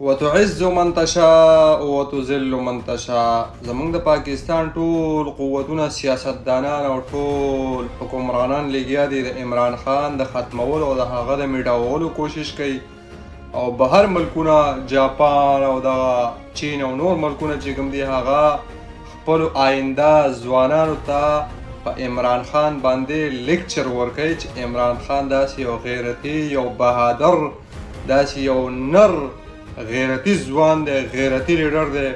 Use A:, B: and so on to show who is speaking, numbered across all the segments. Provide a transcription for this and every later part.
A: وتعز من تشاء وتذل من تشاء. زمونږ د پاکستان ټول قوتونه، سیاستدانان او ټول حکمرانان لګیا دي د عمران خان د ختمولو او د هغه د میډاوولو کوشش کوي. او بهر ملکونه، جاپان او د چین او نور ملکونه چې کوم دي، هغه خپلو آینده ځوانانو ته په عمران خان باندې لیکچر ورکوي چې عمران خان داسې یو غیرتي، یو بهادر، داسې یو نر غیرتی ځوان دی، غیرتی لیډر دی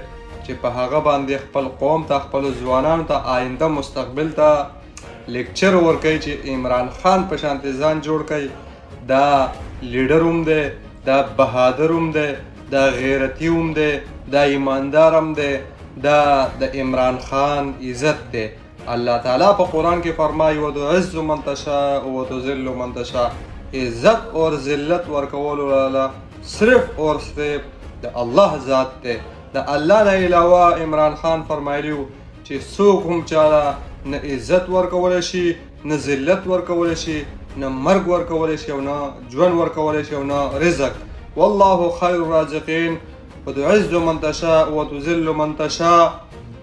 A: چې په هغه باندې خپل قوم ته، خپلو ځوانانو ته، آینده مستقبل ته لیکچر ورکوي چې عمران خان په شانتې ځان جوړ کړئ. دا لیډر هم دی، دا بهادر هم دی، دا غیرتی هم دی، دا ایماندار هم دی. دا د عمران خان عزت دی. الله تعالی په قرآن کې فرمایي وتعز من تشاء وتذل من تشاء. عزت اور ذلت ورکولو لاله صرف اور صرف د الله ذات دی. د الله نه علاوه عمران خان فرمایلیو چې څوک هم چاله نه عزت ورکولی شي، نه ذلت ورکولی شي، نه مرګ ورکولی شي، او نه ژوند ورکولی شي، او نه رزق. والله خیر الرازقین. وتعز من تشاء وتذل من تشاء.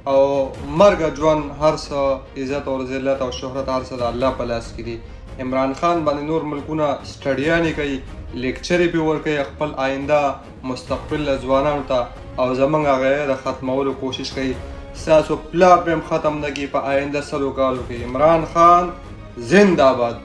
A: او مرګ، ژوند، هر څه، عزت او ذلت او شهرت، هر څه د الله په لاس کې دي. عمران خان باندې نور ملکونه سټډیانې کوي، لیکچرې پې ورکوي خپل آینده مستقبل ځوانانو ته، او زموږ هغه د ختمولو کوشش کوي. ستاسو پلار به هم ختم نه کړي په آینده 100 کالو کې. عمران خان زنده باد.